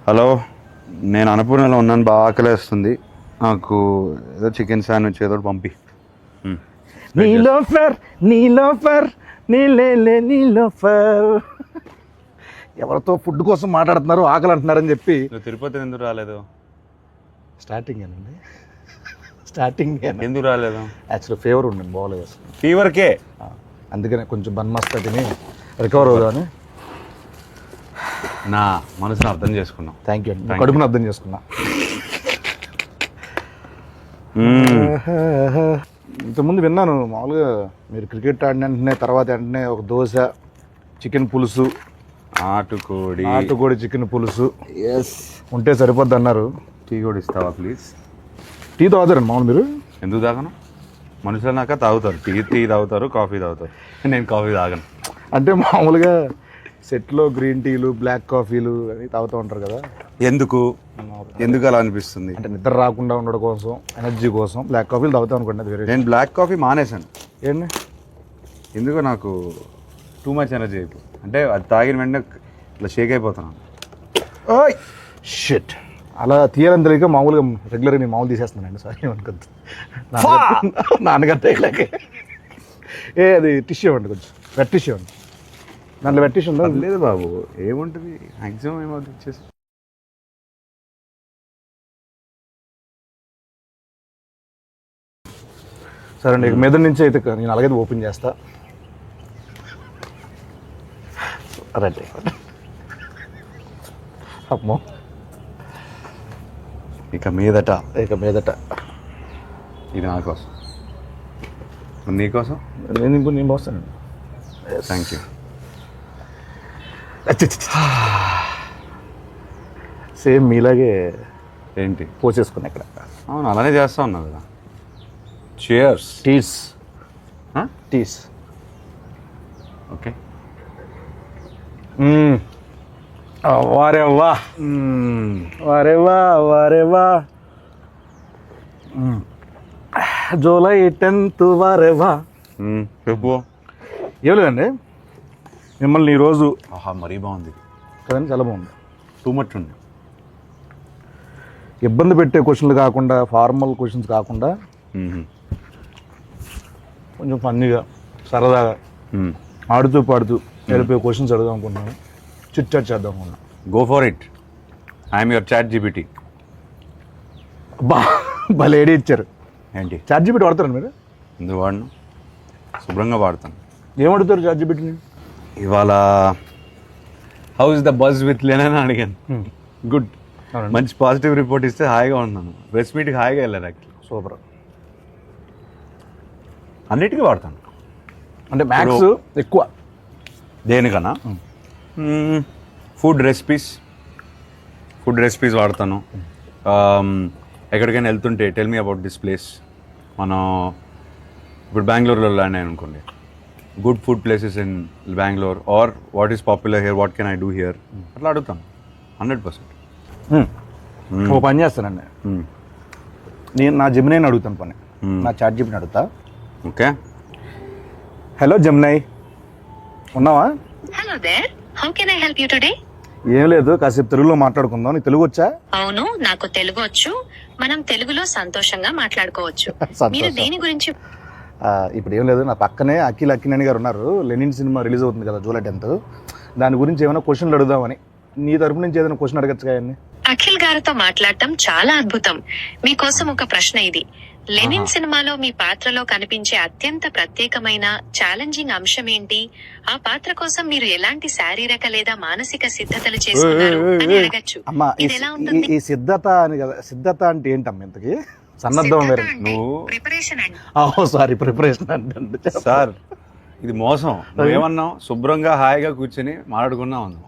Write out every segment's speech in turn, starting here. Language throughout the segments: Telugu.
హలో, నేను అన్నపూర్ణలో ఉన్నాను, బాగా ఆకలేస్తుంది. నాకు ఏదో చికెన్ శాండ్విచ్ ఏదో పంపి. నీలోఫర్ నీలోఫర్ నీలేలే నీలోఫర్. ఎవరితో ఫుడ్ కోసం మాట్లాడుతున్నారు, ఆకలి అంటున్నారని చెప్పి. నువ్వు తిరుపతి ఎందుకు రాలేదు? స్టార్టింగ్ అండి, స్టార్టింగ్ ఎందుకు రాలేదు? యాక్చువల్లీ ఫీవర్ ఉండండి, బాగోలేదు అసలు. ఫీవర్కే? అందుకనే కొంచెం బన్మస్తా తిని రికవర్ అవుదామని. నా మనసును అర్థం చేసుకున్నావు. థ్యాంక్ యూ అండి, కడుపుని అర్థం చేసుకున్నా. ఇంతకుముందు విన్నాను మామూలుగా మీరు క్రికెట్ ఆడిన వెంటనే తర్వాత వెంటనే ఒక దోశ, చికెన్ పులుసు, నాటుకోడి చికెన్ పులుసు ఉంటే సరిపోద్ది అన్నారు. టీ కూడా ఇస్తావా ప్లీజ్? టీ తాగుతారండి మామూలు మీరు? ఎందుకు తాగను? మనుషులు నాక తాగుతారు, టీ తాగుతారు, కాఫీ తాగుతారు. నేను కాఫీ తాగను. అంటే మామూలుగా సెట్లో గ్రీన్ టీలు, బ్లాక్ కాఫీలు అని తాగుతూ ఉంటారు కదా. ఎందుకు అలా అనిపిస్తుంది? అంటే నిద్ర రాకుండా ఉండడం కోసం, ఎనర్జీ కోసం బ్లాక్ కాఫీలు తాగుతాం అనుకోండి. అది వేరే. నేను బ్లాక్ కాఫీ మానేశాను. ఏంటి? ఎందుకో నాకు టూ మచ్ ఎనర్జీ అయిపోయి, అంటే అది తాగిన వెంటనే ఇట్లా షేక్ అయిపోతున్నాను. ఓయ్ షిట్, అలా తీయాలని తెలియక మామూలుగా రెగ్యులర్గా నేను మామూలు తీసేస్తున్నానండి. సారీ అనుకోద్దు, నాన్నగారు తగ్గలేక. అది టిష్యూ ఇవ్వండి, కొంచెం వెట్ టిష్యూ ఇవ్వండి. దాంట్లో వెట్ టిష్యూ ఉందా? లేదు బాబు, ఏముంటుంది మ్యాక్సిమం ఏమవుతుంది ఇచ్చేసి. సరే అండి, మీద నుంచి అయితే నేను అలాగే ఓపెన్ చేస్తా. రండి. అమ్మో, ఇక మీదట ఇది నా కోసం, నీకోసం. నేను పోస్తానండి. Thank you. సేమ్ మీలాగే ఏంటి పోసేసుకున్నా ఇక్కడ. అవును, అలానే చేస్తా ఉన్నావు కదా. చియర్స్. టీస్. ఓకే. వారేవా జూలై 10th వారేవా. చెప్పు. ఏం లేదండి, మిమ్మల్ని ఈరోజు మరీ బాగుంది కదండి, చాలా బాగుంది. టూ మచ్ ఉంది. ఇబ్బంది పెట్టే క్వశ్చన్లు కాకుండా, ఫార్మల్ క్వశ్చన్స్ కాకుండా కొంచెం ఫన్నీగా, సరదాగా, ఆడుతూ పాడుతూ వెళ్ళిపోయే క్వశ్చన్స్ అడుగుదాం అనుకుంటున్నాను. చిట్ చాట్ చేద్దాం అనుకున్నాను. Go for it. I'm your chat GPT. భలే ఐడియా ఇచ్చారు. ఏంటి? చాట్ జీపీటీ వాడతారండి మీరు? ఎందుకు వాడను, శుభ్రంగా వాడతాను. ఏం అడుగుతారు చాట్ జీపీటీని? ఇవాళ how is the buzz with Len అని అడిగాను. గుడ్, మంచి పాజిటివ్ రిపోర్ట్ ఇస్తే హాయిగా ఉన్నాను. ప్రెస్ మీట్కి హాయిగా వెళ్ళాను. Actually super. అన్నిటికీ వాడతాను. అంటే మ్యాథ్స్ ఎక్కువ దేనికన్నా ఫుడ్ రెసిపీస్ వాడతాను. ఎక్కడికైనా వెళ్తుంటే tell me about this place. మనం ఇప్పుడు బెంగళూరులో ల్యాండ్ అయ్యాను అనుకోండి, good food places in Bengaluru are what is popular here, what can I do here, అట్లా అడుగుతాను 100%. ఓ పని చేస్తానండి, నేను నా జెమినైని అడుగుతాను పని, నా చాట్ జీపీటీని అడుగుతా. ఓకే. హలో జెమినై, ఉన్నావా? Hello there, how can I help you today? ఏం లేదు, కాసేపు తెలుగులో మాట్లాడుకుందాం. నీకు తెలుగు వచ్చా? అవును, నాకు తెలుగు వచ్చు. మనం తెలుగులో సంతోషంగా మాట్లాడుకోవచ్చు. మీరు దేని గురించి? ఇప్పుడు ఏం లేదు, నా పక్కనే అఖిల్ అక్కినేని గారు ఉన్నారు. లెనిన్ సినిమా రిలీజ్ అవుతుంది కదా జూలై 10th, దాని గురించి ఏమైనా క్వశ్చన్లు అడుగుదామని. నీ తరపు నుంచి ఏదైనా క్వశ్చన్ అడగచ్చు కానీ. అఖిల్ గారితో మాట్లాడటం చాలా అద్భుతం. మీకోసం ఒక ప్రశ్న ఇది. లెనిన్ సినిమాలో మీ పాత్రలో కనిపించే అత్యంత ప్రత్యేకమైన ఛాలెంజింగ్ అంశం ఏంటి? ఆ పాత్ర కోసం మీరు ఎలాంటి శారీరక లేదా మానసిక సిద్ధతలు చేసుకున్నారు అని అడగచ్చు. అమ్మా, ఇది ఎలా ఉంటుంది? ఈ సిద్ధత అని కదా, సిద్ధత అంటే ఏంటమ్మా ఇంతకి? సన్నద్ధం వేరే. ప్రిపరేషన్ అండి. సారీ, ప్రిపరేషన్ అంటే సార్ ఇది మోసం. నువ్వేమన్నావు? శుభ్రంగా హాయిగా కూర్చొని మాట్లాడుకున్నావు అన్నావు.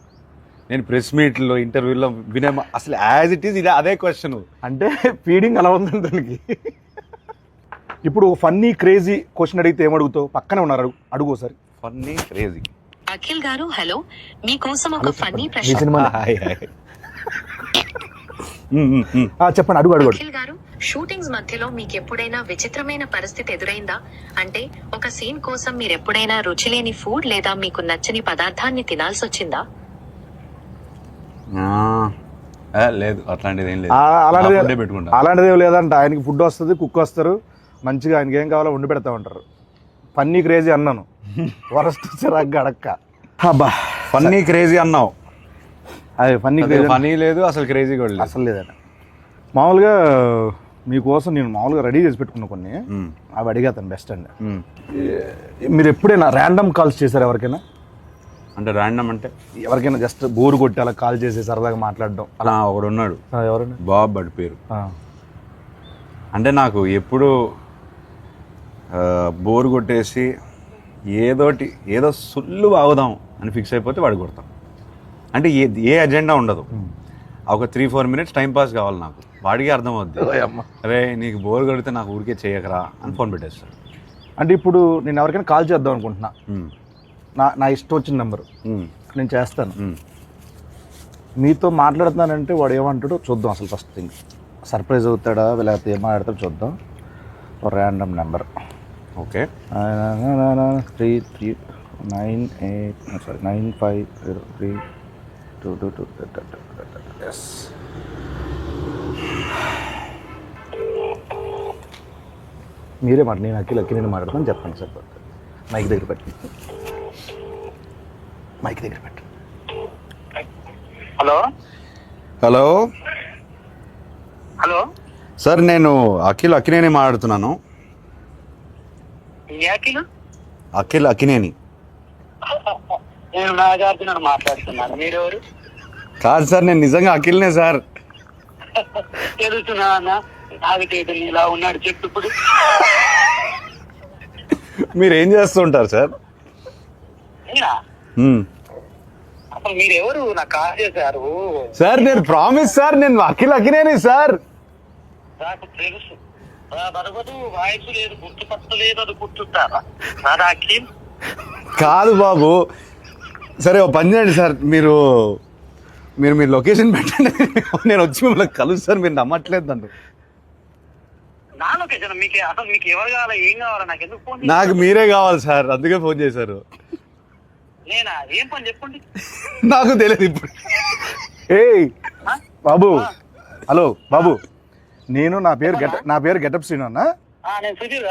నేను ప్రెస్ మీట్లో ఇంటర్వ్యూలో వినే అసలు యాజ్ ఇట్ ఈస్ ఇది అదే క్వశ్చన్. అంటే ఫీడింగ్ అలా ఉందండి దానికి. ఇప్పుడు ఫన్నీ క్రేజీ క్వశ్చన్ అడిగితే ఏమడుగుతావు? పక్కనే ఉన్నారు, అడుగు ఒకసారి. Funny crazy. అఖిల్ గారు హలో, మీకోసం ఒక ఫన్నీ ప్రశ్న. చెప్పండి, అడుగు. అఖిల్ గారు, షూటింగ్స్ మధ్యలో మీకు ఎప్పుడైనా విచిత్రమైన పరిస్థితి ఎదురైందా? అంటే ఒక సీన్ కోసం మీరు ఎప్పుడైనా రుచిలేని ఫుడ్ లేదా మీకు నచ్చని పదార్థాన్ని తినాల్సి వచ్చిందా? లేదు అట్లాంటిది ఏం లేదు. అలాంటిది నా food ఏ పెట్టుకుంటా. అలాంటిది ఏం లేదంట. ఆయనకి ఫుడ్ వస్తుంది, కుక్ వస్తారు, మంచిగా ఆయనకి ఏం కావాలో వండి పెడతా ఉంటారు. ఫన్నీ క్రేజీ అన్నాను, వరస్ట్ చిరాగ్గా అడక్క. అబ్బా ఫన్నీ క్రేజీ అన్నావు, అది ఫన్నీ క్రేజీ ఫనీ లేదు అసలు, క్రేజీ కూడా లేదు. అసలు లేదంట. మామూలుగా మీకోసం నేను మామూలుగా రెడీ చేసి పెట్టుకున్నా కొన్ని, అవి అడిగేతాను బెస్ట్ అండి. మీరు ఎప్పుడైనా ర్యాండమ్ కాల్స్ చేశారు ఎవరికైనా? అంటే ర్యాండమ్ అంటే ఎవరికైనా జస్ట్ బోర్ కొట్టి అలా కాల్ చేసి సరదాగా మాట్లాడడం అలా ఒకడు ఉన్నాడు, ఎవరైనా? బాబ్ బడి పేరు. అంటే నాకు ఎప్పుడు బోర్ కొట్టేసి ఏదో సుల్లు బాగుదాం అని ఫిక్స్ అయిపోతే వాడు కొడతాం. అంటే ఏ అజెండా ఉండదు, ఒక 3-4 minutes టైం పాస్ కావాలి నాకు. వాడికి అర్థమవుద్ది, అరే నీకు బోర్ కొడితే నాకు ఊరికే చేయకరా అని ఫోన్ పెట్టేస్తాడు. అంటే ఇప్పుడు నేను ఎవరికైనా కాల్ చేద్దాం అనుకుంటున్నా, నా ఇష్టం వచ్చిన నెంబరు నేను చేస్తాను. మీతో మాట్లాడుతున్నానంటే వాడు ఏమంటాడో చూద్దాం. అసలు ఫస్ట్ థింగ్ సర్ప్రైజ్ అవుతాడా లేకపోతే ఏం మాట్లాడతాడో చూద్దాం. ఒక ర్యాండమ్ నెంబర్. ఓకే, 95032222. ఎస్, మీరే మాట, నేను అక్కి నేను మాట్లాడతాను చెప్పండి సార్. మైక్ దగ్గర పెట్టి, మైక్ దగ్గర పెట్టు. హలో హలో హలో సార్, నేను అక్కినేని మాట్లాడుతున్నాను. అక్కినేని. నేను నాగార్జున మాట్లాడుతున్నాను. మీరెవరు? కాదు సార్, నేను నిజంగా అఖిల్నే సార్. తెలుస్తున్నా అన్న, నాగచేతన్ ఇలా ఉన్నాడు చెప్పు ఇప్పుడు. మీరు ఏం చేస్తుంటారు సార్? అసలు మీరెవరు? నాకు కాల్ చేశారు సార్, నేను ప్రామిస్ సార్, నేను అఖినేని సార్. నాకు తెలుసు, బరబదు వాయిస్ లేదు, గుర్తుపట్టలేదు, అది గుర్తుంటారా? నాదా అఖిల్ కాదు బాబు. సరే ఓ పని చేయండి సార్, మీరు లొకేషన్ పెట్టండి, నేను వచ్చి మిమ్మల్ని కలుస్తాను. మీరు నమ్మట్లేదు నన్ను. నా లొకేషన్ మీకు అసలు మీకు ఎవరు కావాలా, ఏం కావాలా? నాకు ఎందుకు ఫోన్? నాకు మీరే కావాలి సార్, అందుకే ఫోన్ చేశారు. నేనా? ఏం పని చెప్పండి. నాకు తెలియదు ఇప్పుడు. ఏయ్ బాబు, హలో బాబు, నేను నా పేరు గెటప్ శ్రీను అన్న. నేను సుధీర్.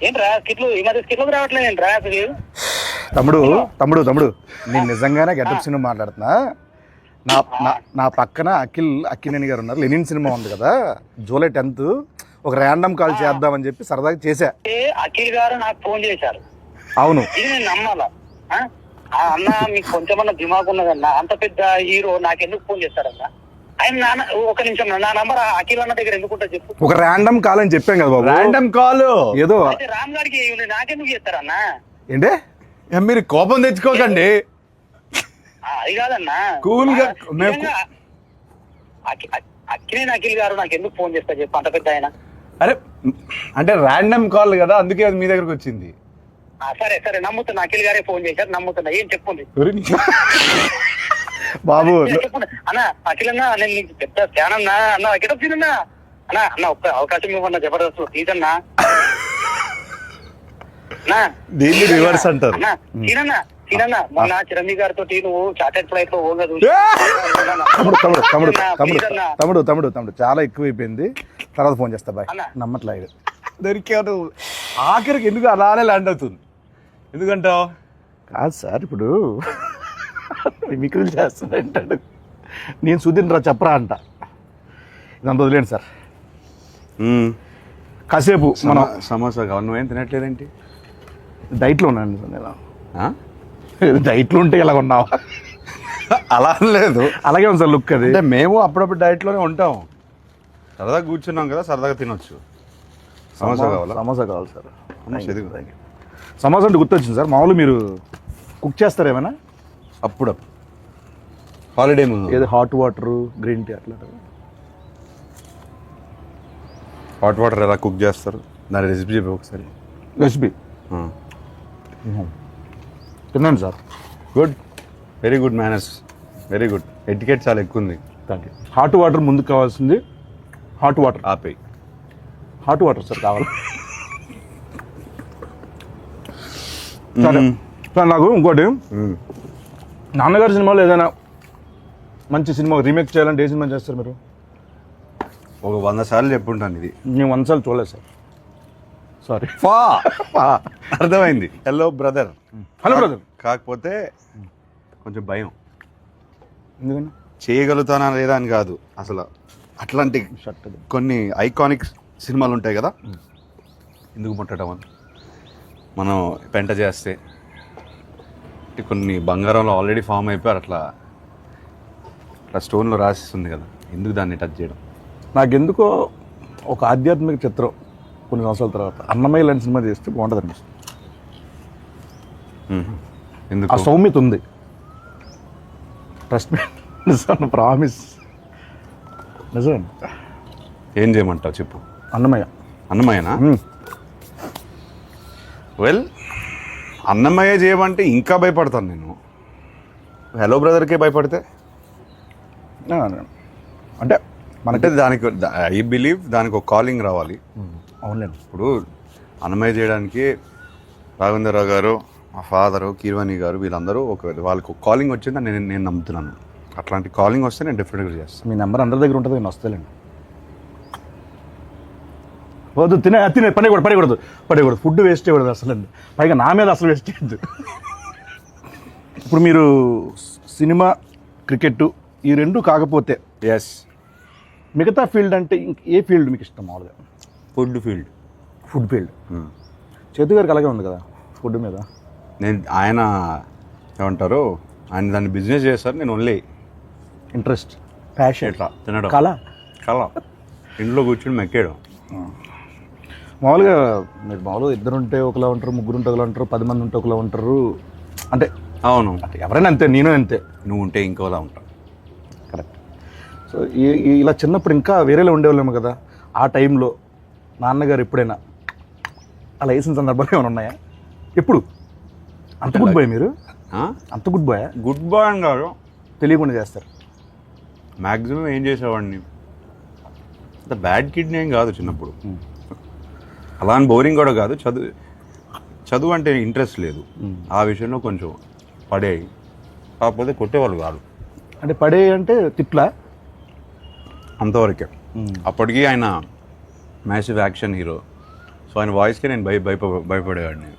ఏంట్రా స్కిట్లు ఈ మధ్య స్కిట్లకు రావట్లేదు ఏంట్రా సుధీర్? తమ్ముడు నేను నిజంగానే గెటప్ శ్రీను మాట్లాడుతున్నా. నా పక్కన అక్కినేని గారు ఉన్నారు. లెనిన్ సినిమా ఉంది కదా, జూలై 10th ఒక ర్యాండమ్ కాల్ చేద్దామని చెప్పి సరదాగా చేశా. అఖిల్ గారు నాకు ఫోన్ చేశారు. అవును, ఇది నేను నమ్మాలా? అన్న మీకు కొంచెమన్నా దిమాగ్ ఉన్నదన్నా, అంత పెద్ద హీరో నాకెందుకు ఫోన్ చేస్తారన్నా? ఆయన ఒక నిమిషం, నా నంబర్ అఖిల్ అన్న దగ్గర ఎందుకుంటా చెప్పు. ఒక ర్యాండమ్ కాల్ అని చెప్పాం కదా బాబు. ర్యాండమ్ కాల్ ఏదో రామ్ గారికి నాకెందుకు చేస్తారన్నా? ఏంటే మీరు కోపం తెచ్చుకోకండి. అది కాదన్నా, కూల్ గా అఖిల్ గారు నాకు ఎందుకు ఫోన్ చేస్తారు చెప్పు, అంత పెద్ద ఆయన. అరే అంటే ర్యాండమ్ కాల్ కదా, అందుకే అది మీ దగ్గరకు వచ్చింది. సరే నమ్ముతున్నా, అఖిల్ గారే ఫోన్ చేశారు, నమ్ముతున్నా. ఏం చెప్పుంది బాబు? చెప్పండి అన్న. అఖిల్ అన్నా, నేను నీకు పెద్ద ఫ్యాన్ అన్నా. అన్న గెటప్ సీనన్నా అన్న ఒక్క అవకాశం ఇవ్వన్నా, జబర్దస్త్ ప్లీజ్ అన్నా. దీన్ని రివర్స్ అంటారు. సీనన్నా మొన్న చిరంజీవి గారితో నువ్వు చార్టెడ్ ఫ్లైట్ లో పోగా తమ్ముడు చాలా ఎక్కువైపోయింది. తర్వాత ఫోన్ చేస్తా బాయ్. నమ్మట్లేదు దొరికాడు. ఆఖరికి ఎందుకు అలానే ల్యాండ్ అవుతుంది? ఎందుకంటావు? కాదు సార్, ఇప్పుడు మీకు చేస్తానంటాడు, నేను సుధీర్ చెప్పరా అంట. ఇదంతా వదిలేండి సార్. కాసేపు మనం సమోసా కావాలి. నువ్వేం తినట్లేదేంటి? డైట్లో ఉన్నాను నేను. డైట్లో ఉంటే ఇలా ఉన్నావా? అలా లేదు, అలాగే ఉంది సార్ లుక్. అది అంటే మేము అప్పుడప్పుడు డైట్లోనే ఉంటాం. సరదాగా కూర్చున్నాం కదా, సరదాగా తినొచ్చు. సమోసా కావాలా? సమోసా కావాలి సార్. సమోసా అంటే గుర్తొచ్చింది సార్. మామూలు మీరు కుక్ చేస్తారు ఏమైనా? అప్పుడు హాలిడే ఏదో హాట్ వాటర్, గ్రీన్ టీ అట్లా. హాట్ వాటర్ ఎలా కుక్ చేస్తారు? దాని రెసిపీ చెప్పి ఒకసారి. రెసిపీ తిన్నాను sir. Good, very good manners, very good. Etiquette చాలా ఎక్కువ ఉంది. Thank you. హాట్ వాటర్ ముందుకు కావాల్సింది. హాట్ వాటర్ ఆపేయి. హాట్ వాటర్ సార్ కావాలి. సరే సార్, నాకు ఇంకోటి నాన్నగారి సినిమాలో ఏదైనా మంచి సినిమా రీమేక్ చేయాలంటే ఏ సినిమా చేస్తారు మీరు? ఒక 100 సార్లు చెప్పుంటాను ఇది. నేను 100 సార్లు చూడలేదు సార్, సారీ. అర్థమైంది. Hello brother. Hello brother. కాకపోతే కొంచెం భయం. ఎందుకని? చేయగలుగుతానా లేదా అని కాదు, అసలు అట్లాంటి షర్ట్ అది. కొన్ని ఐకానిక్ సినిమాలు ఉంటాయి కదా, ఎందుకు ముట్టడం అని మనం పెంట చేస్తే కొన్ని బంగారంలో ఆల్రెడీ ఫామ్ అయిపోయారు, అట్లా స్టోన్లో రాసిస్తుంది కదా, ఎందుకు దాన్ని టచ్ చేయడం? నాకెందుకో ఒక ఆధ్యాత్మిక చిత్రం కొన్ని సంవత్సరాల తర్వాత అన్నమయ్య లాంటి సినిమా చేస్తే బాగుంటుంది అనిపిస్తుంది. ఎందుకు? ఆ సౌమ్యత ఉంది. ట్రస్ట్ మీ, నిజం, ప్రామిస్, నిజం. ఏం చేయమంటావు చెప్పు. అన్నమయ్య. అన్నమయ్యనా? వెల్, అన్నమయ్య చేయమంటే ఇంకా భయపడతాను నేను. హలో బ్రదర్కే భయపడితే అంటే అంటే దానికి ఐ బిలీవ్ దానికి ఒక కాలింగ్ రావాలి. అవునులేండి. ఇప్పుడు అన్నమయ్య చేయడానికి రాఘవేంద్రరావు గారు, మా ఫాదరు, కీర్వాణి గారు, వీళ్ళందరూ వాళ్ళకి ఒక కాలింగ్ వచ్చిందని నేను నమ్ముతున్నాను. అట్లాంటి కాలింగ్ వస్తే నేను డెఫినెట్గా చేస్తాను. మీ నెంబర్ అందరి దగ్గర ఉంటుంది, నేను వస్తలేండి. వద్దు, తినే పడకూడదు. ఫుడ్ వేస్ట్ చేయకూడదు అసలు, పైగా నా మీద అసలు వేస్ట్ చేయద్దు. ఇప్పుడు మీరు సినిమా, క్రికెట్ ఈ రెండు కాకపోతే ఎస్, మిగతా ఫీల్డ్ అంటే ఏ ఫీల్డ్ మీకు ఇష్టం మామూలుగా? Food field. Food field. చేతు గారికి అలాగే ఉంది కదా ఫుడ్ మీద. ఆయన ఏమంటారు, ఆయన దాన్ని బిజినెస్ చేస్తారు, నేను ఓన్లీ ఇంట్రెస్ట్, ప్యాషన్, ఇట్లా తినడం, కళ. ఇంట్లో కూర్చొని మెక్కేయడం. మామూలుగా మీరు మామూలుగా 2 ఉంటే ఒకలా ఉంటారు, 3 ఉంటే ఒకలా ఉంటారు, 10 మంది ఉంటే ఒకలా ఉంటారు. అంటే అవును, ఎవరైనా అంతే, నేను అంతే. నువ్వు ఉంటే ఇంకోలా ఉంటావు. కరెక్ట్. సో ఇలా చిన్నప్పుడు ఇంకా వేరేలా ఉండేవాళ్ళేమో కదా. ఆ టైంలో నాన్నగారు ఎప్పుడైనా అలా వేసిన సందర్భాలు ఏమైనా ఉన్నాయా? ఎప్పుడు? అంత గుడ్ బాయ్ మీరు? అంత గుడ్ బాయ్? గుడ్ బాయ్ అని కాదు, తెలియకుండా చేస్తారు. మ్యాక్సిమం ఏం చేసేవాడిని, అంత బ్యాడ్ కిడ్నీ ఏం కాదు చిన్నప్పుడు. అలా అని బోరింగ్ కూడా కాదు. చదువు అంటే ఇంట్రెస్ట్ లేదు, ఆ విషయంలో కొంచెం పడేవి. కాకపోతే కొట్టేవాళ్ళు కాదు. అంటే పడే అంటే తిట్లా? అంతవరకే. అప్పటికి ఆయన మ్యాసివ్ యాక్షన్ హీరో, సో ఆయన వాయిస్కే నేను భయపడేవాడిని.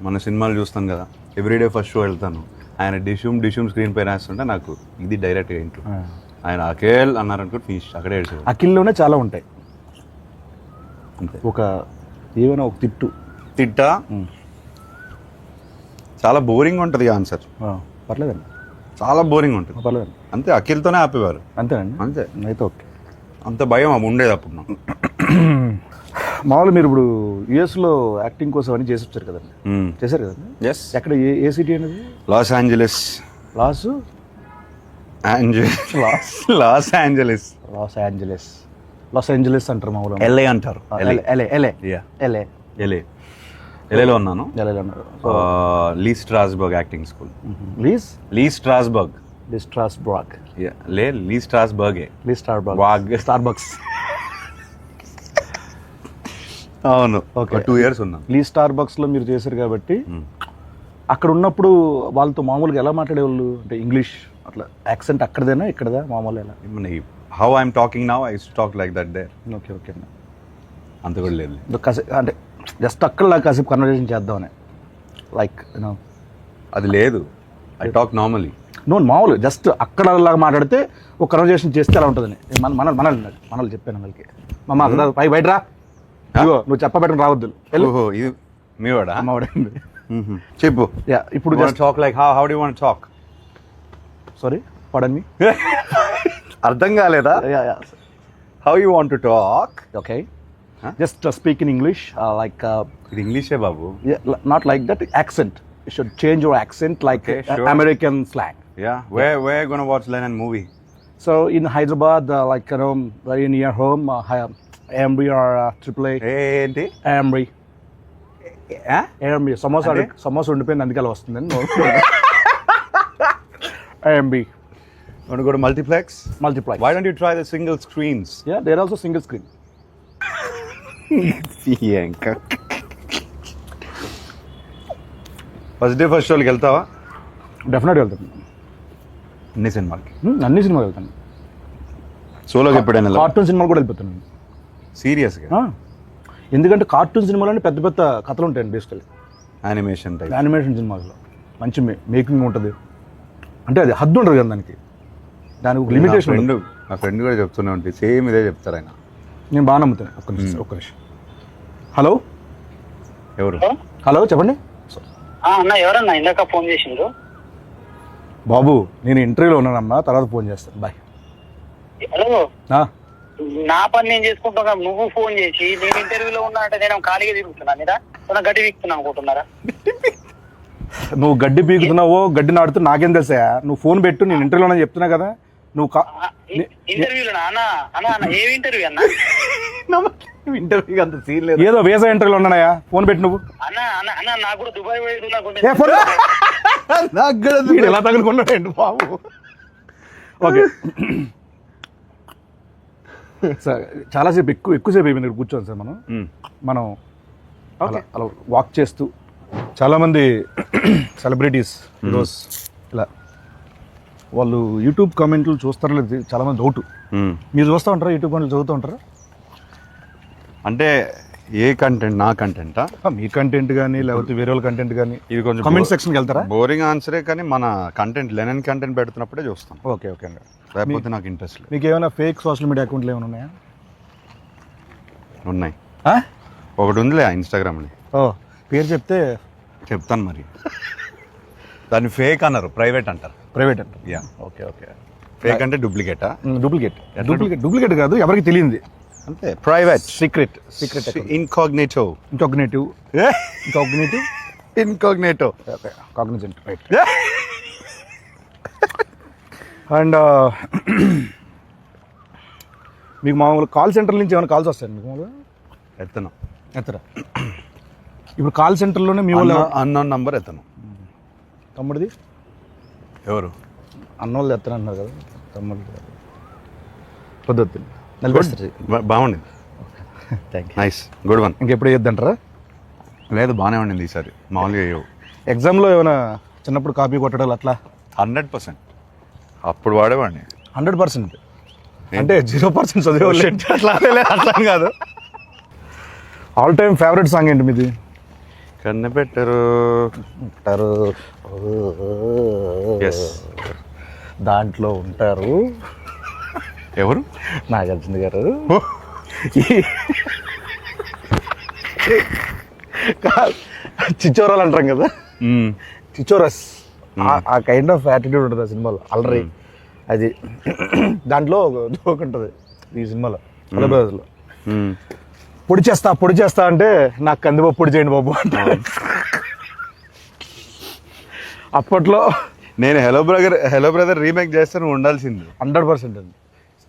మన సినిమాలు చూస్తాను కదా, ఎవ్రీడే ఫస్ట్ షో వెళ్తాను, ఆయన డిష్యూమ్ స్క్రీన్ పైన వేస్తుంటే నాకు ఇది డైరెక్ట్గా ఇంట్లో ఆయన అఖిల్ అన్నారనుకో ఫినిష్, అక్కడే ఏడ్చేవాడు. అఖిల్లోనే చాలా ఉంటాయి. అంతే. ఏమైనా ఒక తిట్టా చాలా బోరింగ్ ఉంటుంది ఆన్సర్. పర్లేదండి, చాలా బోరింగ్ ఉంటుంది. పర్లేదండి. అంతే, అఖిల్తోనే ఆపేవారు. అంతేనండి. అంతే. అయితే ఓకే. అంత భయం ఉండేది అప్పుడు నాకు. మామూలు మీరు ఇప్పుడు యుఎస్లో యాక్టింగ్ కోసం అని చేసి వచ్చారు కదండి, చేశారు కదండి. ఎస్. ఎక్కడ, ఏ సిటీ అనేది? Los Angeles. లాస్ ఏంజలస్ అంటారు మామూలు. ఎల్ఏ అంటారు. ఎల్ఏలో ఉన్నాను. లీ స్ట్రాస్బర్గ్ యాక్టింగ్ స్కూల్. లీ స్ట్రాస్బర్గ్. స్టార్బక్స్. అవును, ఓకే. 2 years ఉన్నాను. లీ స్టార్బక్స్లో మీరు చేశారు కాబట్టి అక్కడ ఉన్నప్పుడు వాళ్ళతో మామూలుగా ఎలా మాట్లాడేవాళ్ళు? అంటే ఇంగ్లీష్ అట్లా యాక్సెంట్ అక్కడదేనా ఇక్కడదా మామూలు ఎలా? How I'm talking now I use to talk like that there. Okay okay. అంత కూడా లేదు. అంటే జస్ట్ అక్కడ కాసేపు కన్వర్జేషన్ చేద్దామని, లైక్ యూనో అది లేదు. I talk normally. మామూలు జస్ట్ అక్కడ లాగా మాట్లాడితే ఒక కన్వర్జేషన్ చేస్తే అలా ఉంటుందని మనల్ని చెప్పాను. వాళ్ళకి మమ్మ అక్కడ బయట రా, నువ్వు చెప్పబెట్టడం రావద్దు. ఓహో, ఇది మీ వాడా? అమ్మవాడండి. చెప్పు. ఇప్పుడు talk like how do you want talk? Sorry, pardon me. అర్థం కాలేదా? How you want to talk? Okay, just speak in English, like ఇది ఇంగ్లీషే బాబు. Not like that accent. You should change your accent like okay, sure. American slang. Yeah, where you gonna watch Lennon movie? So in Hyderabad, like very near home, Amri or AAA. ఏంటి Amri? Amri. Samosa ఉండిపోయింది అందుకే అలా వస్తుందండి. Amri. Want to go to multiplex? Why don't you try the single screens? Yeah, they're also single screen. ఇంకా ఫస్ట్ డే ఫస్ట్ షోకి వెళ్తావా? డెఫినెట్గా వెళ్తాను. అన్ని సినిమాలకి అన్ని సినిమాలు వెళ్తాను. సోలోకి ఎప్పుడైనా కార్టూన్ సినిమాలు కూడా వెళ్ళిపోతాను. సీరియస్గా ఎందుకంటే కార్టూన్ సినిమాలోనే పెద్ద పెద్ద కథలు ఉంటాయండి బేసికల్లీ. Animation type. యానిమేషన్ సినిమాల్లో మంచి మేకింగ్ ఉంటుంది. అంటే అది హద్దు ఉంటుంది కదా దానికి ఒక లిమిటేషన్ ఉంటుంది. నా ఫ్రెండ్ కూడా చెప్తూనే ఉంటుంది, సేమ్ ఇదే చెప్తారు ఆయన. నేను బాగా నమ్ముతాను. ఒక్క నిమిషం. హలో ఎవరు? హలో చెప్పండి అన్న. ఎవరన్నా ఇందాక ఫోన్ చేసిండ్రు? బాబు నేను ఇంటర్వ్యూలో ఉన్నానమ్మా, తర్వాత ఫోన్ చేస్తాను. బాయ్. హలో, ఆ, నా పని నేను చేసుకుంటున్నా, నువ్వు ఫోన్ చేసి నేను ఇంటర్వ్యూలో ఉన్నా అంటే నేను ఖాళీగా తిరుగుతున్నా మీద గడ్డి వీక్తున్నా అనుకుంటున్నారా? నువ్వు గడ్డి పీకుతున్నావో గడ్డి నాడుతూ నాకేం తెలుసా? నువ్వు ఫోన్ పెట్టు, నేను ఇంటర్వ్యూలో చెప్తున్నా కదా. నువ్వు ఇంటర్వ్యూలో అన్న ఏ ఇంటర్వ్యూ అన్న? ఇంటర్వ్యూ అంత సీన్ లేదు, ఏదో వేసా ఇంటర్వ్యూలో ఉన్నాయా. ఫోన్ పెట్టు నువ్వు. అన్న అన్న అన్న నాకు కూడా దుబాయ్ పోయి ఎలా తగులుకున్నాడు బాబు. ఓకే సార్, చాలాసేపు ఎక్కువసేపు అయిపోయింది ఇక్కడ కూర్చోండి సార్. మనం అలా వాక్ చేస్తూ చాలామంది సెలబ్రిటీస్ ఈరోజు ఇలా వాళ్ళు యూట్యూబ్ కామెంట్లు చూస్తారో లేదు చాలామంది డౌట్. మీరు చూస్తూ ఉంటారా యూట్యూబ్ కామెంట్లు, చదువుతూ ఉంటారా? అంటే ఏ కంటెంట్? నా కంటెంటా? మీ కంటెంట్ కానీ లేకపోతే వేరే వాళ్ళ కంటెంట్ కానీ ఇది కొంచెం కామెంట్ సెక్షన్కి వెళ్తారా? బోరింగ్ ఆన్సరే, కానీ మన కంటెంట్ లెనన్ కంటెంట్ పెడుతున్నప్పుడే చూస్తాం. ఓకే ఓకే అండి. లేకపోతే నాకు ఇంట్రెస్ట్ లేదు. మీకు ఏమైనా ఫేక్ సోషల్ మీడియా అకౌంట్లు ఏమైనా ఉన్నాయా? ఉన్నాయి. ఒకటి ఉందిలే ఇన్స్టాగ్రామ్ని. ఓ పేరు చెప్తే చెప్తాను మరి. దాన్ని ఫేక్ అన్నారు, ప్రైవేట్ అంటారు. ప్రైవేట్ అంటారు. యా. Okay okay. ఫేక్ అంటే డూప్లికేటా? డూప్లికేట్ కాదు, ఎవరికి తెలియంది అంతే. Private, secret incognito. Incognito Cognizant right. And మీకు మామూలుగా కాల్ సెంటర్ నుంచి ఏమైనా కాల్స్ వస్తాయండి మీకు మామూలుగా? ఎత్తరా. ఇప్పుడు కాల్ సెంటర్లోనే మీ వాళ్ళు అన్నోన్ నంబర్ ఎత్తను. తమ్ముడిది ఎవరు? అన్నోళ్ళు ఎత్తనంటున్నారు కదా తమ్ముడు. పొద్దు బాగుండింది. Thank you. Nice, good one. ఇంకెప్పుడు వేయొద్దంటారా? లేదు, బాగానే ఉండింది ఈసారి. మామూలుగా వేయవు. ఎగ్జామ్లో ఏమైనా చిన్నప్పుడు కాపీ కొట్టడాలు అట్లా? 100%. అప్పుడు వాడేవాడిని 100%. అంటే 0% చదివేవాళ్ళు అట్లా కాదు. ఆల్ టైమ్ ఫేవరెట్ సాంగ్ ఏంటి మీది? కన్నపెట్టరు. Yes. దాంట్లో ఉంటారు ఎవరు? నాగార్జున గారు. చిచ్చోరాలు అంటాం కదా, చిచ్చోరస్. ఆ కైండ్ ఆఫ్ యాటిట్యూడ్ ఉంటుంది ఆ సినిమాలో. అలరి అది దాంట్లో జోక్ ఉంటుంది ఈ సినిమాలో. హలో పొడి చేస్తా అంటే నాకు కందిపప్పు పొడి చేయండి బాబు అంటే. అప్పట్లో నేను హలో బ్రదర్ రీమేక్ చేస్తే నువ్వు ఉండాల్సింది. 100% అండి.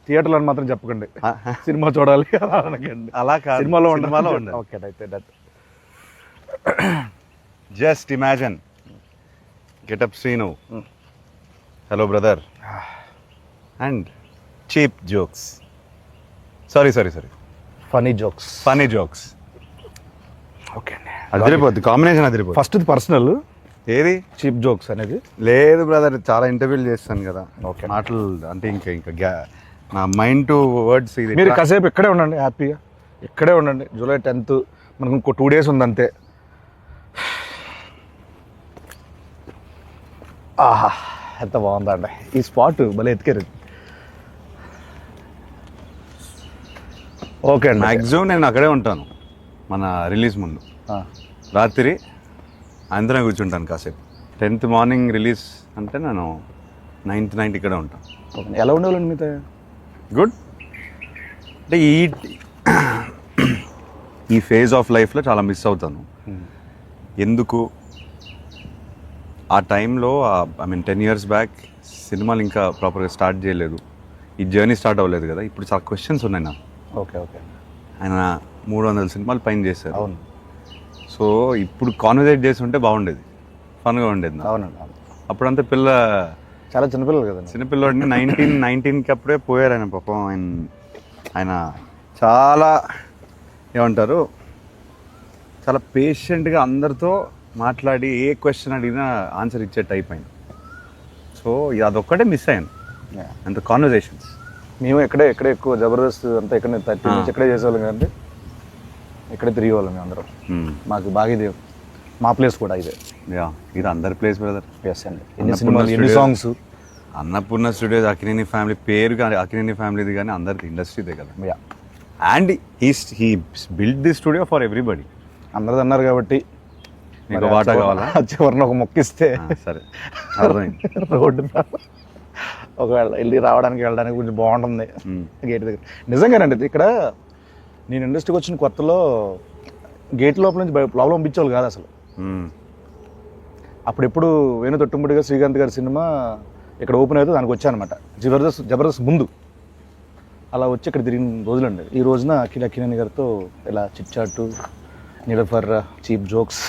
థియేటర్లో అని మాత్రం చెప్పకండి, సినిమా చూడాలి అనకండి. అలా కాదు, సినిమాలో ఉండాలి. ఓకే అయితే that. Just imagine getup Srinu, hello brother and cheap jokes. Sorry funny jokes. Okay అండి, అదిరిపోద్ది కాంబినేషన్. అదిరిపోద్ది. ఫస్ట్ పర్సనల్ ఏది చీప్ జోక్స్ అనేది లేదు బ్రదర్. చాలా ఇంటర్వ్యూలు చేస్తాను కదా. ఓకే. మాటలు అంటే ఇంకా నా మైండ్ టు వర్డ్స్. ఇది మీరు కాసేపు ఇక్కడే ఉండండి, హ్యాపీగా ఇక్కడే ఉండండి. జూలై 10th మనకు ఇంకో 2 days ఉందంతే. ఆహా ఎంత బాగుందండి ఈ స్పాట్, భలే ఎత్తికారు. ఓకే అండి. మ్యాక్సిమం నేను అక్కడే ఉంటాను మన రిలీజ్ ముందు. రాత్రి అందరం కూర్చుంటాను కాసేపు. 10th మార్నింగ్ రిలీజ్ అంటే నేను 9th నైట్ ఇక్కడే ఉంటాను. ఎలా ఉండేవాళ్ళండి మీతో? గుడ్. అంటే ఈ ఫేజ్ ఆఫ్ లైఫ్లో చాలా మిస్ అవుతాను. ఎందుకు ఆ టైంలో ఐ మీన్ 10 years బ్యాక్ సినిమాలు ఇంకా ప్రాపర్గా స్టార్ట్ చేయలేదు, ఈ జర్నీ స్టార్ట్ అవ్వలేదు కదా. ఇప్పుడు చాలా క్వశ్చన్స్ ఉన్నాయి నాకు. ఓకే ఆయన 300 సినిమాలు పైన చేశారు. అవును. సో ఇప్పుడు కాన్వర్సేట్ చేసి ఉంటే బాగుండేది, ఫన్గా ఉండేది. అవునండి. అప్పుడంతా చాలా చిన్నపిల్లలు కదండి. చిన్నపిల్లడిని 19 అప్పుడే పోయారు ఆయన. పాపం ఆయన చాలా ఏమంటారు, చాలా పేషెంట్గా అందరితో మాట్లాడి ఏ క్వశ్చన్ అడిగినా ఆన్సర్ ఇచ్చే టైప్ ఆయన. సో అదొక్కటే మిస్ అయ్యాను, అంత కాన్వర్జేషన్స్. మేము ఎక్కడే ఎక్కువ జబర్దస్త్ అంతా ఇక్కడ 30 నుంచి ఇక్కడే చేసేవాళ్ళం కదండి, ఇక్కడే తిరిగేవాళ్ళం మేము అందరం. మాకు బాగా ఇది మా ప్లేస్ కూడా ఇదే. యా, ఇది అందరి ప్లేస్ బ్రదర్. ఎస్ అండి. ఎన్ని సినిమాలు, ఎన్ని songs. Annapurna studios, Akkineni family పేరు కానీ అక్కినేని ఫ్యామిలీది కానీ అందరిది ఇండస్ట్రీదే కదా. Yeah, and he build the studio for everybody. అందరిది అన్నారు కాబట్టి మీకు వాటా కావాలా? చివరిన ఒక మొక్కిస్తే సరే, అర్థమైంది. రోడ్డు ఒకవేళ వెళ్ళడానికి కొంచెం బాగుంటుంది గేట్ దగ్గర. నిజంగానండి, ఇక్కడ నేను ఇండస్ట్రీకి వచ్చిన కొత్తలో గేట్ లోపల నుంచి లోపల పంపించేవాళ్ళు కాదు అసలు. అప్పుడెప్పుడు వేణు తొట్టుముడిగా శ్రీకాంత్ గారి సినిమా ఇక్కడ ఓపెన్ అయితే దానికి వచ్చానమాట, జబర్దస్త్ ముందు. అలా వచ్చి ఇక్కడ తిరిగిన రోజులండి. ఈ రోజున అక్కినేని గారితో ఇలా chit chat, Niloufer, cheap jokes.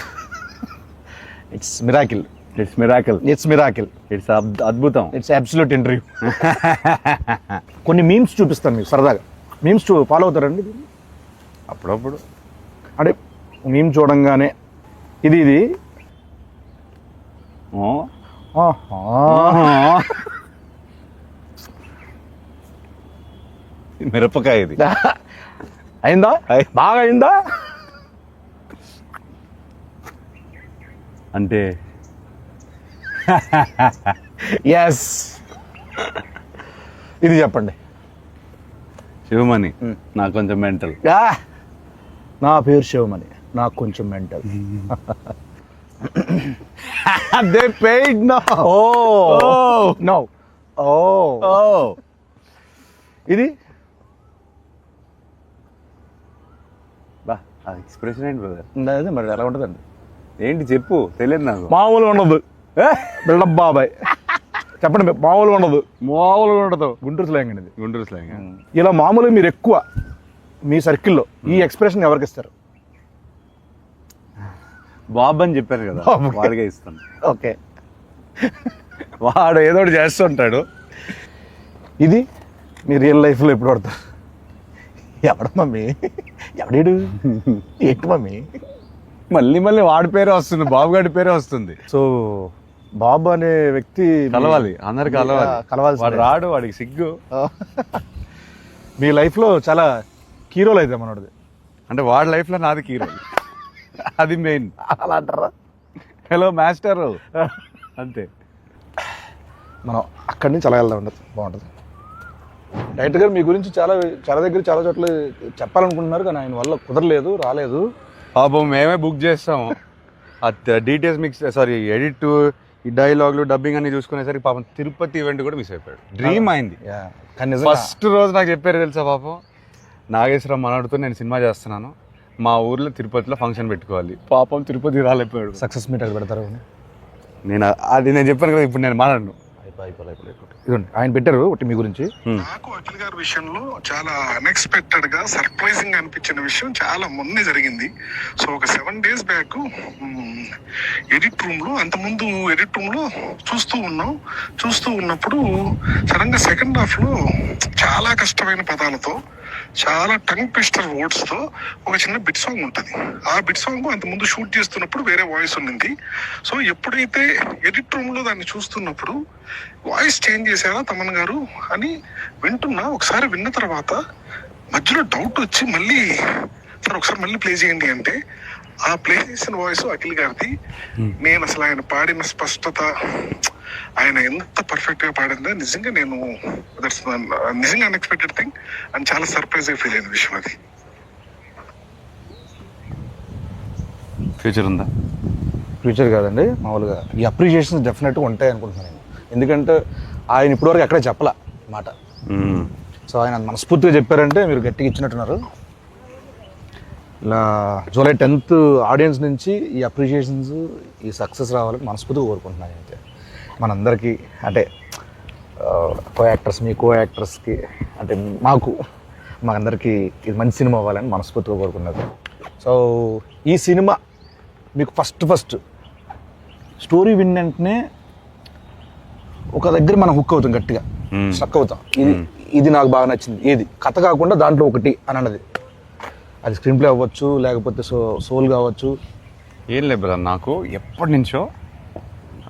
It's miracle. It's అద్భుతం. It's absolute interview. కొన్ని మీమ్స్ చూపిస్తాను మీకు సరదాగా. మీమ్స్ ఫాలో అవుతారండి అప్పుడప్పుడు? అంటే మీమ్ చూడంగానే ఇది మిరపకాయ ఇది అయిందా, బాగా అయిందా అంటే ఎస్. ఇది చెప్పండి. శివమణి, నాకు కొంచెం మెంటల్. నా పేరు శివమణి, నాకు కొంచెం mental. They paid now. No. ఇది బా, ఆ ఎక్స్ప్రెషన్ ఏంటి బ్రదర్? అదే మరి ఎలా ఉంటుందండి? ఏంటి చెప్పు, తెలియదు నాకు. మామూలుగా ఉండదు బిల్డప్ బాబాయ్. చెప్పండి, మామూలుగా ఉండదు. గుంటూరు స్లాంగ్ అండి ఇది. గుంటూరు స్లాంగ్. ఇలా మామూలుగా మీరు ఎక్కువ మీ సర్కిల్లో ఈ ఎక్స్ప్రెషన్ ఎవరికి ఇస్తారు? బాబ్ అని చెప్పారు కదా, వాడిగా ఇస్తాను. ఓకే, వాడు ఏదో ఒకటి చేస్తుంటాడు. ఇది మీ రియల్ లైఫ్లో ఎప్పుడు పడతారు? ఎవడ మమ్మీ, ఎవడేడు, ఏంటి మమ్మీ? మళ్ళీ వాడి పేరే వస్తుంది, బాబు గారి పేరే వస్తుంది. సో బాబు అనే వ్యక్తి కలవాలి, అందరు కలవాలి. వాడు రాడు, వాడికి సిగ్గు. మీ లైఫ్లో చాలా కీ రోల్ అయితే మనోడిది. అంటే వాడి లైఫ్లో నాది కీ రోల్, అది మెయిన్. అలా అంటారా? హలో మాస్టర్ అంతే. మనం అక్కడి నుంచి అలా వెళ్దాం, ఉండదు బాగుంటుంది. డైరెక్టర్ గారు మీ గురించి చాలా దగ్గర చాలా చోట్ల చెప్పాలనుకుంటున్నారు, కానీ ఆయన వల్ల కుదరలేదు, రాలేదు. పాపం మేమే బుక్ చేస్తాము. డీటెయిల్స్ మిక్స్, సారీ ఎడిట్, ఈ డైలాగులు, డబ్బింగ్ అన్ని చూసుకునేసరికి పాపం తిరుపతి ఈవెంట్ కూడా మిస్ అయిపోయాడు. డ్రీమ్ అయింది. ఫస్ట్ రోజు నాకు చెప్పారు తెలుసా, పాపం నాగేశ్వరం మనడుతో నేను సినిమా చేస్తున్నాను, మా ఊర్లో తిరుపతిలో ఫంక్షన్ పెట్టుకోవాలి. పాపం తిరుపతి రాలేకపోయాడు. సక్సెస్ మీట్ అది పెడతారు. నేను చెప్పాను కదా, ఇప్పుడు నేను మాట్లాడను. ఇదండి ఆయన పెట్టారు ఒకటి మీ గురించి. నాకు అఖిల్ గారి విషయంలో చాలా అన్ఎక్స్పెక్టెడ్ గా సర్ప్రైజింగ్ అనిపించిన విషయం చాలా మొన్నే జరిగింది. సో ఒక 7 days బ్యాక్ ఎడిట్ రూమ్ లో, అంతకుముందు ఎడిట్ రూమ్ లో చూస్తూ ఉన్నప్పుడు సడన్ గా సెకండ్ హాఫ్ లో చాలా కష్టమైన పదాలతో, చాలా టంగ్ ట్విస్టర్ వర్డ్స్ తో ఒక చిన్న బిట్ సాంగ్ ఉంటుంది. ఆ బిట్ సాంగ్ అంతకుముందు షూట్ చేస్తున్నప్పుడు వేరే వాయిస్ ఉన్నింది. సో ఎప్పుడైతే ఎడిట్ రూమ్ లో దాన్ని చూస్తున్నప్పుడు వాయిస్ చేంజ్ చేశారా తమన్ గారు అని వింటున్నా. ఒకసారి విన్న తర్వాత మధ్యలో డౌట్ వచ్చి మళ్ళీ సార్ ఒకసారి మళ్ళీ ప్లే చేయండి అంటే, ఆ ప్లే చేసిన వాయిస్ అఖిల్ గారిది. నేను అసలు ఆయన పాడిన స్పష్టత, ఆయన ఎంత పర్ఫెక్ట్ గా పాడిందో నిజంగా నేను నిజంగా అన్ఎక్స్పెక్టెడ్ థింగ్ అండ్ చాలా సర్ప్రైజ్ గా ఫీల్ అయిన విషయం అది. ఫ్యూచర్ ఉందా? ఫ్యూచర్ కాదండి, మామూలుగా ఈ అప్రిషియేషన్స్ డెఫినెట్గా ఉంటాయి అనుకుంటున్నాను నేను. ఎందుకంటే ఆయన ఇప్పటివరకు ఎక్కడే చెప్పలా మాట. సో ఆయన మనస్ఫూర్తిగా చెప్పారంటే మీరు గట్టిగా ఇచ్చినట్టున్నారు. ఇలా జూలై 10th ఆడియన్స్ నుంచి ఈ అప్రిషియేషన్స్, ఈ సక్సెస్ రావాలని మనస్ఫూర్తిగా కోరుకుంటున్నాను. అయితే మనందరికీ, అంటే మీ కో యాక్టర్స్కి, అంటే మాకందరికీ ఇది మంచి సినిమా అవ్వాలని మనస్ఫూర్తిగా కోరుకున్నారు. సో ఈ సినిమా మీకు ఫస్ట్ స్టోరీ విన్ వెంటనే ఒక దగ్గర మనం హుక్ అవుతాం, గట్టిగా స్ట్రక్ అవుతాం. ఇది నాకు బాగా నచ్చింది, ఏది కథ కాకుండా దాంట్లో ఒకటి అని అన్నది. అది స్క్రీన్ ప్లే అవ్వచ్చు, లేకపోతే సోల్ కావచ్చు. ఏం లేదు బ్రదర్, నాకు ఎప్పటి నుంచో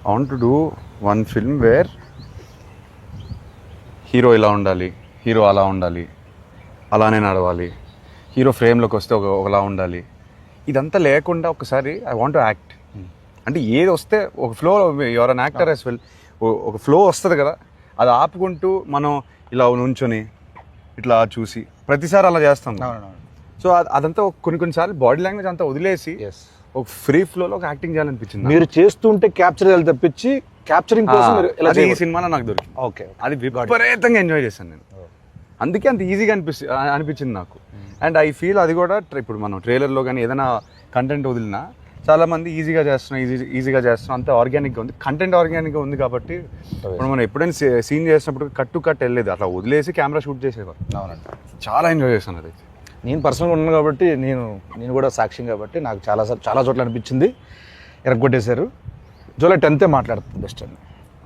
I want to do one film where hero ఇలా ఉండాలి, హీరో అలా ఉండాలి, అలానే నడవాలి, హీరో ఫ్రేమ్లోకి వస్తే ఒకలా ఉండాలి. ఇదంతా లేకుండా ఒకసారి ఐ వాంట్ టు యాక్ట్. అంటే ఏది వస్తే ఒక flow, your an actor as well, ఒక ఫ్లో వస్తుంది కదా, అది ఆపుకుంటూ మనం ఇలా నుంచొని ఇట్లా చూసి ప్రతిసారి అలా చేస్తాం. సో అదంతా కొన్నిసార్లు బాడీ లాంగ్వేజ్ అంతా వదిలేసి ఒక ఫ్రీ ఫ్లోలో ఒక యాక్టింగ్ చేయాలనిపించింది. మీరు చేస్తుంటే క్యాప్చర్ చేయాలి తప్పించి క్యాప్చరింగ్ కోసం మీరు ఇలా అది ఈ సినిమాలో నాకు దొరికింది. ఓకే, అది విపరీతంగా ఎంజాయ్ చేశాను నేను. అందుకే అంత ఈజీగా అనిపించింది నాకు. అండ్ ఐ ఫీల్ అది కూడా ఇప్పుడు మనం ట్రైలర్లో కానీ ఏదైనా కంటెంట్ వదిలినా చాలామంది ఈజీగా చేస్తున్నాం అంత ఆర్గానిక్గా ఉంది. కంటెంట్ ఆర్గానిక్గా ఉంది కాబట్టి ఇప్పుడు మనం ఎప్పుడైనా సీన్ చేసినప్పుడు కట్ టు కట్ వెళ్ళలేదు, అట్లా వదిలేసి కెమెరా షూట్ చేసేవారు. అవునండి, చాలా ఎంజాయ్ చేశాను అది. నేను పర్సనల్గా ఉన్నాను కాబట్టి నేను కూడా సాక్ష్యం కాబట్టి నాకు చాలా చోట్ల అనిపించింది. ఎరగొట్టేశారు. జూలై 10th మాట్లాడుతుంది బెస్ట్ అండి.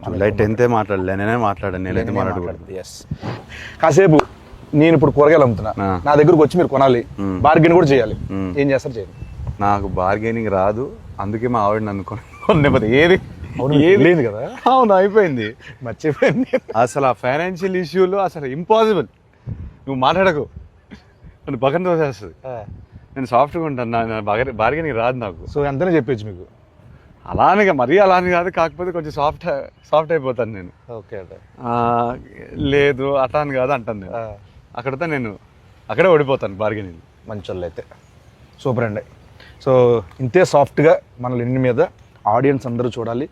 జూలై 10th మాట్లాడలే, నేనైతే మాట్లాడకూడదు. ఎస్, కాసేపు నేను ఇప్పుడు కూరగాయలు అమ్ముతున్నా, నా దగ్గరకు వచ్చి మీరు కొనాలి, బార్గెన్ కూడా చేయాలి. ఏం చేస్తారు? చేయండి. నాకు బార్గెనింగ్ రాదు, అందుకే మా ఆవిడ నన్ను కొనకపోతే ఏది లేదు కదా. అవును, అయిపోయింది, మర్చిపోయింది. అసలు ఆ ఫైనాన్షియల్ ఇష్యూలో అసలు ఇంపాసిబుల్. నువ్వు మాట్లాడకు, నన్ను పక్కన తోసేస్తుంది. నేను సాఫ్ట్గా ఉంటాను, నా బార్గెనింగ్ రాదు నాకు. సో ఎంతనే చెప్పచ్చు మీకు. మరీ అలానే కాదు, కాకపోతే కొంచెం సాఫ్ట్ అయిపోతాను నేను. ఓకే అంటే లేదు అట్లా అని కాదు అంటాను నేను. అక్కడితో నేను అక్కడే ఓడిపోతాను బార్గెనింగ్. మంచి వాళ్ళు అయితే సూపర్ అండి. సో ఇంతే సాఫ్ట్గా మన లెనిన్ మీద ఆడియన్స్ అందరూ చూడాలి,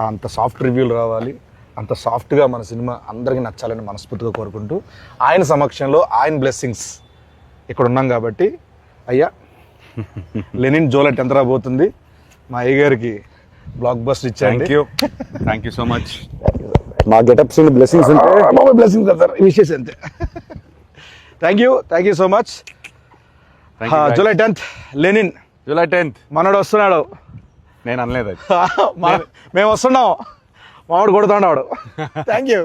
అంత సాఫ్ట్ రివ్యూలు రావాలి, అంత సాఫ్ట్గా మన సినిమా అందరికీ నచ్చాలని మనస్ఫూర్తిగా కోరుకుంటూ ఆయన సమక్షంలో ఆయన బ్లెస్సింగ్స్ ఇక్కడ ఉన్నాం కాబట్టి అయ్యా లెనిన్ జూలై 10th రాబోతుంది. మా అయ్య గారికి బ్లాక్ బస్టర్ ఇచ్చాను. Thank you so much. మా గెటప్స్ బ్లెస్సింగ్స్ ఉంటే బ్లెస్సింగ్స్ కదా సార్, విషెస్ అంతే. Thank you so much. July 10th Lenin, July 10th మనోడు వస్తున్నాడు. నేను అనలేదు, మేము వస్తున్నాం, మావాడు కొడుతున్నాడు. Thank you.